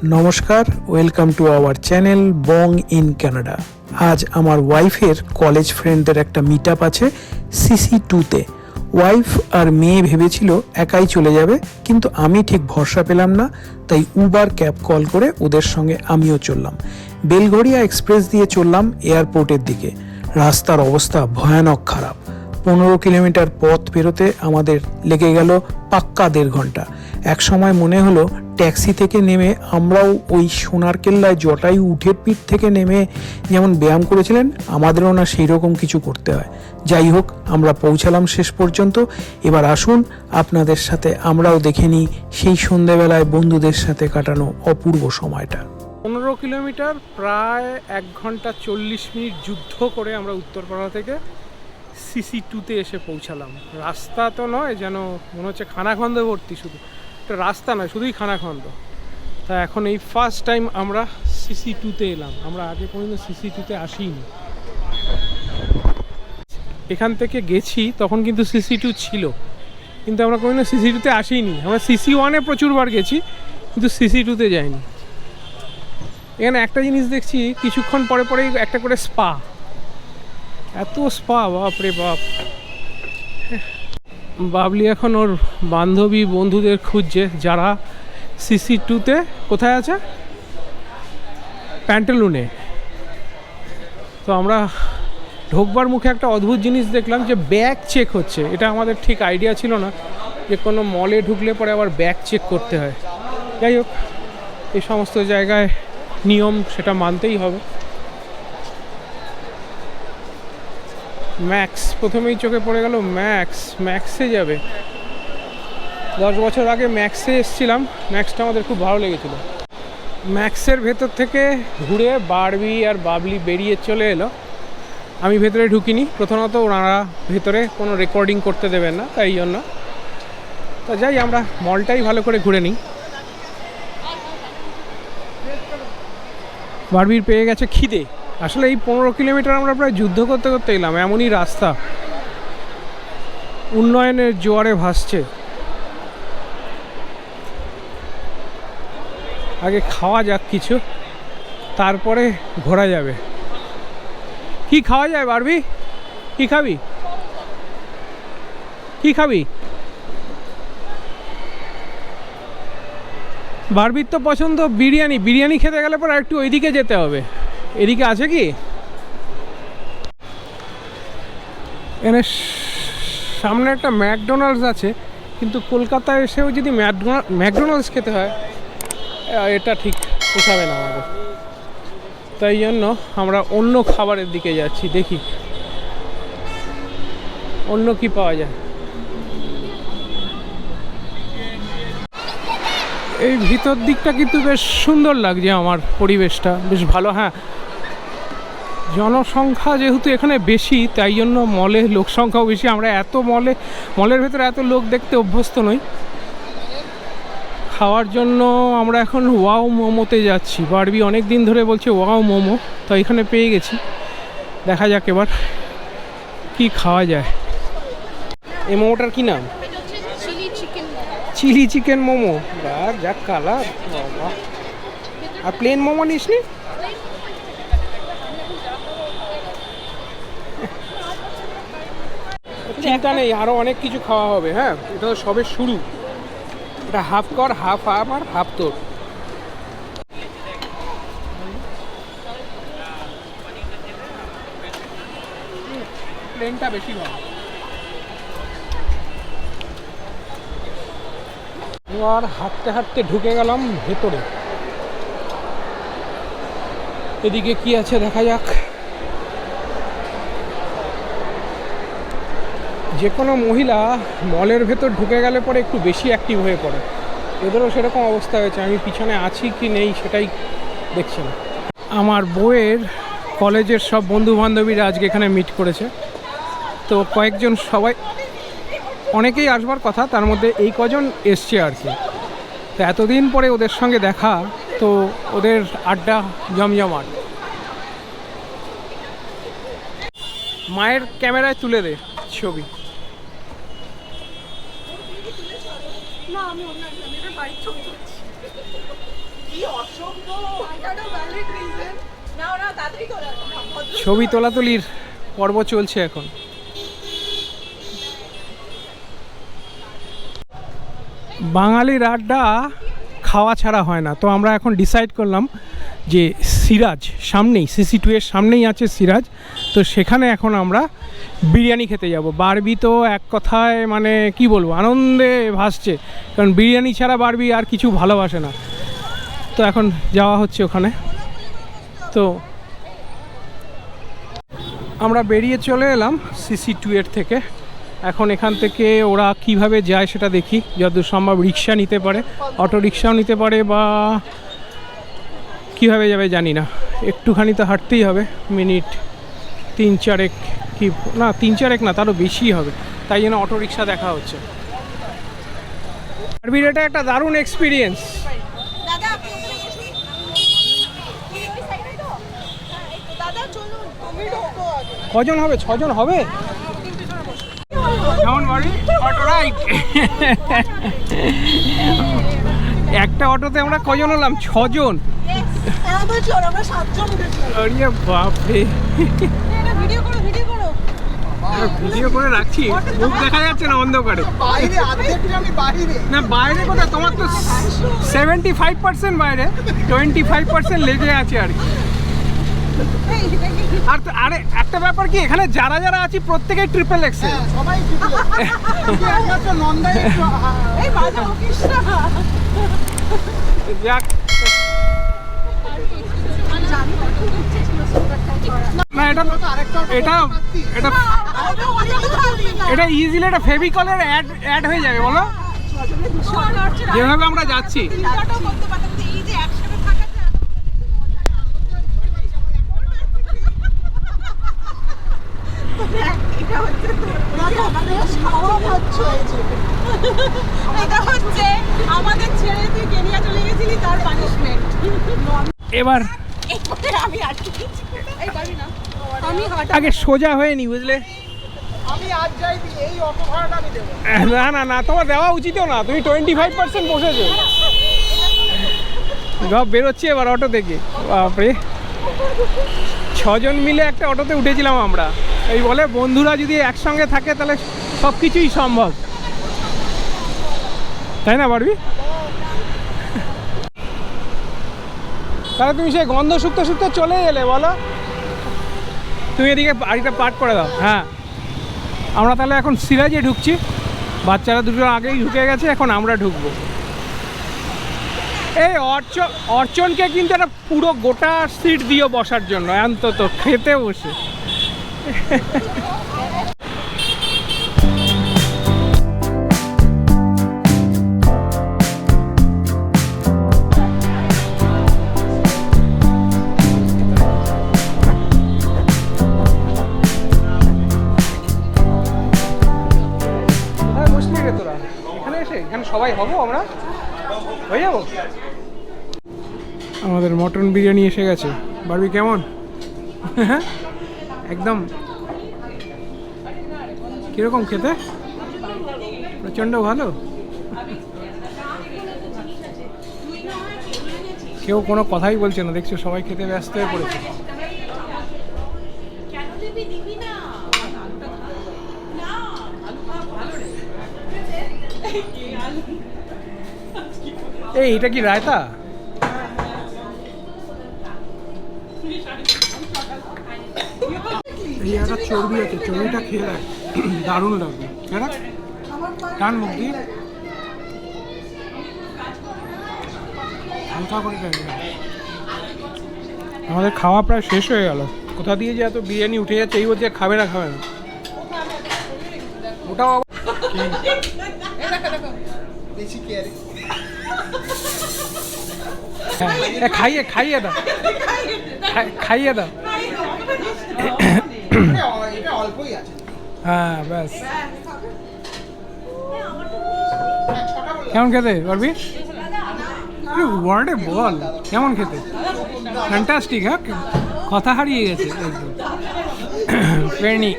নমস্কার, welcome to our channel Bong in Canada. আজ আমার ওয়াইফের কলেজ ফ্রেন্ডদের একটা মিট আপ আছে CC2-তে। ওয়াইফ আর মেয়ে ভেবেছিল একাই চলে যাবে, কিন্তু আমি ঠিক ভরসা পেলাম না, তাই উবার ক্যাব কল করে ওদের সঙ্গে আমিও চললাম। বেলঘরিয়া এক্সপ্রেস দিয়ে চললাম এয়ারপোর্টের দিকে। রাস্তার অবস্থা ভয়ানক খারাপ। 15 কিলোমিটার পথ পেরোতে আমাদের লেগে গেল পাক্কা 1.5 ঘন্টা। এক সময় মনে হলো ট্যাক্সি থেকে নেমে আমরাও ওই সোনার কেল্লায় জটায়ু উঠের পিঠ থেকে নেমে যেমন ব্যায়াম করেছিলেন, আমাদেরও না সেই রকম কিছু করতে হয়। যাই হোক, আমরা পৌঁছালাম শেষ পর্যন্ত। এবার আসুন আপনাদের সাথে আমরাও দেখে নিই সেই সন্ধেবেলায় বন্ধুদের সাথে কাটানো অপূর্ব সময়টা। 15 কিলোমিটার প্রায় 1 ঘন্টা 40 মিনিট যুদ্ধ করে আমরা উত্তরপাড়া থেকে CC2-তে এসে পৌঁছালাম। রাস্তা তো নয়, যেন মনে হচ্ছে খানাখন্দে ভর্তি, শুধু একটা রাস্তা নয়, শুধুই খানাখন্দ। তা এখন এই ফার্স্ট টাইম আমরা CC2-তে এলাম। আমরা আগে কোনোদিন CC2-তে আসিনি। এখান থেকে গেছি তখন কিন্তু CC2 ছিল, কিন্তু আমরা কোনোদিন CC2-তে আসিনি। আমরা CC1-এ প্রচুরবার গেছি, কিন্তু CC2-তে যাইনি। এখানে একটা জিনিস দেখছি, কিছুক্ষণ পরে পরেই একটা করে স্পা। এত স্পা, বাপরে বাপ। বাবলি এখন ওর বান্ধবী বন্ধুদের খুঁজছে যারা CC2-তে কোথায় আছে, প্যান্টালুনে। তো আমরা ঢোকবার মুখে একটা অদ্ভুত জিনিস দেখলাম, যে ব্যাগ চেক হচ্ছে। এটা আমাদের ঠিক আইডিয়া ছিল না যে কোনো মলে ঢুকলে পরে আবার ব্যাগ চেক করতে হয়। যাই হোক, এই সমস্ত জায়গায় নিয়ম, সেটা মানতেই হবে। ম্যাক্স প্রথমেই চোখে পড়ে গেল। ম্যাক্সে যাবে। 10 বছর আগে ম্যাক্সে এসেছিলাম, ম্যাক্সটা আমাদের খুব ভালো লেগেছিল। ম্যাক্সের ভেতর থেকে ঘুরে বারবি আর বাবলি বেরিয়ে চলে এলো। আমি ভেতরে ঢুকিনি, প্রথমত ওনারা ভেতরে কোনো রেকর্ডিং করতে দেবেন না, তাই জন্য। তা যাই, আমরা মলটাই ভালো করে ঘুরে নিই। বারবির পেয়ে গেছে খিদে। আসলে এই 15 কিলোমিটার আমরা প্রায় যুদ্ধ করতে করতে এলাম। এমনই রাস্তা, উন্নয়নের জোয়ারে ভাসছে। আগে খাওয়া যাক কিছু, তারপরে ঘোরা যাবে। কি খাওয়া যায় বারবি? কি খাবি? কি খাবি? বারবির তো পছন্দ বিরিয়ানি। বিরিয়ানি খেতে গেলে পর একটু ওইদিকে যেতে হবে। এদিকে আছে কি? এখানে সামনে একটা ম্যাকডোনাল্ডস আছে, কিন্তু কলকাতায় এসেও যদি ম্যাকডোনাল্ডস খেতে হয়, এটা ঠিক পোষাবে না আমাদের। তাই জন্য আমরা অন্য খাবারের দিকে যাচ্ছি, দেখি অন্য কি পাওয়া যায়। এই ভিতর দিকটা কিন্তু বেশ সুন্দর লাগছে আমার, পরিবেশটা বেশ ভালো। হ্যাঁ, জনসংখ্যা যেহেতু এখানে বেশি, তাই জন্য মলে লোক সংখ্যাও বেশি। আমরা এত মলের ভেতরে এত লোক দেখতে অভ্যস্ত নই। খাওয়ার জন্য আমরা এখন ওয়াও মোমোতে যাচ্ছি। বারবি অনেক দিন ধরে বলছে ওয়াও মোমো, তো এখানে পেয়ে গেছি। দেখা যাক এবার কি খাওয়া যায়। এই মোমোটার কি নাম? Chilli chicken momo. যা কালার! আর প্লেন মোমো নিস নি? চিন্তা নেই, আরও অনেক কিছু খাওয়া হবে। হ্যাঁ, এটা তো সবে শুরু। এটা হাফ কর, হাফ আর হাফ তোর। প্লেনটা বেশি ভালো। আর হাঁটতে হাঁটতে ঢুকে গেলাম ভেতরে। এদিকে কি আছে দেখা যাক। যে কোনো মহিলা মলের ভেতর ঢুকে গেলে পরে একটু বেশি অ্যাক্টিভ হয়ে পড়ে। এদেরও সেরকম অবস্থা হয়েছে। আমি পিছনে আছি কি নেই সেটাই দেখছি না। আমার বউয়ের কলেজের সব বন্ধু বান্ধবীরা আজকে এখানে মিট করেছে। তো কয়েকজন, সবাই অনেকেই আসবার কথা, তার মধ্যে এই কজন এসছে আর কি। তো এতদিন পরে ওদের সঙ্গে দেখা, তো ওদের আড্ডা জমজমাট। মায়ের ক্যামেরায় তুলে দে ছবি। না, আমি অন্য একটা বাড়ির ছবি তুলছি। ছবি তোলাতুলির পর্ব চলছে এখন। বাঙালির আড্ডা খাওয়া ছাড়া হয় না, তো আমরা এখন ডিসাইড করলাম যে সিরাজ সামনেই, CC2 এর সামনেই আছে সিরাজ, তো সেখানে এখন আমরা বিরিয়ানি খেতে যাব। বারবি তো এক কথায় মানে কি বলবো, আনন্দে ভাসছে, কারণ বিরিয়ানি ছাড়া বারবি আর কিছু ভালোবাসে না। তো এখন যাওয়া হচ্ছে ওখানে। তো আমরা বেরিয়ে চলে এলাম CC2 এর থেকে। এখন এখান থেকে ওরা কিভাবে যায় সেটা দেখি, যতদূর সম্ভব রিক্সা নিতে পারে, অটো রিক্সাও নিতে পারে, বা কীভাবে যাবে জানি না। একটুখানি তো হাঁটতেই হবে, মিনিট 3-4 কি না, 3-4 না, তারও বেশি হবে, তাই জন্য অটো রিক্সা দেখা হচ্ছে। বারবির এটা একটা দারুণ এক্সপিরিয়েন্স। কজন হবে? 6 জন হবে। কেমন বাড়ি? Auto ride. একটা অটোতে আমরা কজন হলাম? 6 জন। আরে বাপরে, ভিডিও করে রাখছি, মুখ দেখা যাচ্ছে না অন্ধকারে। না বাইরে কোথায়, তোমার তো 75% বাইরে, 25% লেগে আছে আর কি। আর আরে একটা ব্যাপার কি, এখানে যারা যারা আছি প্রত্যেকেই ট্রিপল এক্সেল। যাক, না এটা এটা এটা এটা ইজিলি এটা ফেভিকলের অ্যাড হয়ে যাবে, বলো যেভাবে আমরা যাচ্ছি। এবার আগে সোজা হয়ে নি, বুঝলে? না না না, তোমার দেওয়া উচিতও না, তুমি 25% বসেছো। সব বেরোচ্ছে এবার অটো থেকে। বাপরে, 6 জন মিলে একটা অটোতে উঠেছিলাম আমরা। এই বলে বন্ধুরা যদি একসঙ্গে থাকে তাহলে সব কিছুই সম্ভব, তাই না বারবি? তাহলে তুমি সেই গন্ধ শুকতে শুকতে চলে এলে, বলো? তুমি এদিকে বাড়িটা পার্ক করে দাও। হ্যাঁ, আমরা তাহলে এখন সিরাজে ঢুকছি। বাচ্চারা দুটো আগেই ঢুকে গেছে, এখন আমরা ঢুকবো। এই অর্চনকে কিন্তু একটা পুরো গোটা সিট দিও বসার জন্য, অন্তত খেতে বসে। এখানে সবাই হবো, আমরা হয়ে যাবো। আমাদের মটন বিরিয়ানি এসে গেছে। বারবি কেমন? একদম কিরকম খেতে? প্রচণ্ড ভালো। কেউ কোনো কথাই বলছে না, দেখছো সবাই খেতে ব্যস্ত হয়ে পড়েছে। এই এটা কি রায়তা? এই একটা চর্বি আছে, চর্বিটা খেয়ে দেখ, দারুণ লাগবে। হ্যাঁ, টান মুখ দিয়ে হালকা করে। আমাদের খাওয়া প্রায় শেষ হয়ে গেল। কোথা দিয়ে যে এত বিরিয়ানি উঠে যাচ্ছে, এই বলছে খাবে না খাবে না। ওটাও খাইয়ে খাইয়ে দাও, খাইয়ে দাও। হ্যাঁ ব্যাস। কেমন খেতে পারবি? ওয়ার্ডে বল কেমন খেতে? ফ্যান্টাস্টিক। হ্যাঁ, কথা হারিয়ে গেছে একদম। ফেরনি।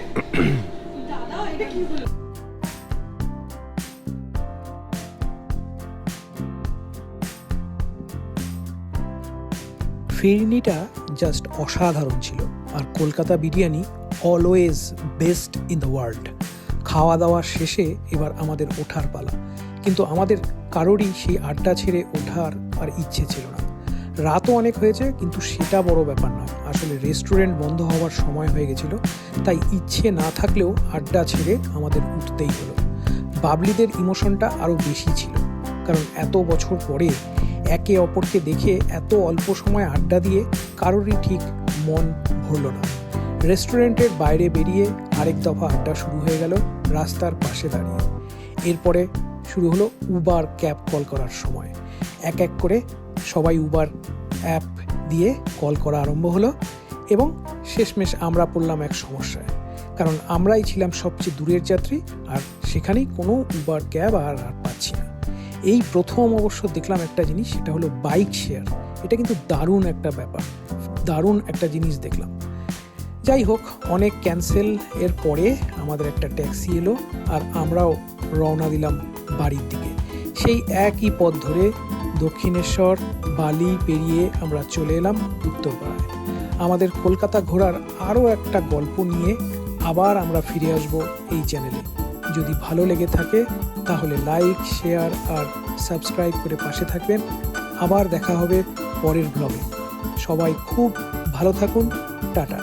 ফিরনিটা জাস্ট অসাধারণ ছিল, আর Kolkata biryani always best in the world. খাওয়া দাওয়া শেষে এবার আমাদের ওঠার পালা, কিন্তু আমাদের কারোরই সেই আড্ডা ছেড়ে ওঠার আর ইচ্ছে ছিল না। রাতও অনেক হয়েছে, কিন্তু সেটা বড় ব্যাপার নয়। আসলে রেস্টুরেন্ট বন্ধ হওয়ার সময় হয়ে গেছিল, তাই ইচ্ছে না থাকলেও আড্ডা ছেড়ে আমাদের উঠতেই হলো। বাবলিদের ইমোশনটা আরও বেশি ছিল, কারণ এত বছর পরে একে অপরকে দেখে এত অল্প সময় আড্ডা দিয়ে কারোরই ঠিক মন ভরল না। রেস্টুরেন্টের বাইরে বেরিয়ে আরেক দফা আড্ডা শুরু হয়ে গেল রাস্তার পাশে দাঁড়িয়ে। এরপরে শুরু হলো উবার ক্যাব কল করার সময়। এক এক করে সবাই উবার অ্যাপ দিয়ে কল করা আরম্ভ হলো, এবং শেষমেশ আমরা পড়লাম এক সমস্যায়, কারণ আমরাই ছিলাম সবচেয়ে দূরের যাত্রী, আর সেখানেই কোনো উবার ক্যাব আর পাচ্ছি না। এই প্রথম অবশ্য দেখলাম একটা জিনিস, সেটা হলো বাইক শেয়ার। এটা কিন্তু দারুণ একটা ব্যাপার, দারুণ একটা জিনিস দেখলাম। যাই হোক, অনেক ক্যান্সেল এর পরে আমাদের একটা ট্যাক্সি এলো, আর আমরাও রওনা দিলাম বাড়ির দিকে। সেই একই পথ ধরে দক্ষিণেশ্বর বালি পেরিয়ে আমরা চলে এলাম উত্তরপাড়ায়। আমাদের কলকাতা ঘোরার আরও একটা গল্প নিয়ে আবার আমরা ফিরে আসব এই চ্যানেলে। যদি ভালো লেগে থাকে তাহলে লাইক, শেয়ার আর সাবস্ক্রাইব করে পাশে থাকবেন। আবার দেখা হবে পরের ব্লগে। সবাই খুব ভালো থাকুন। টাটা।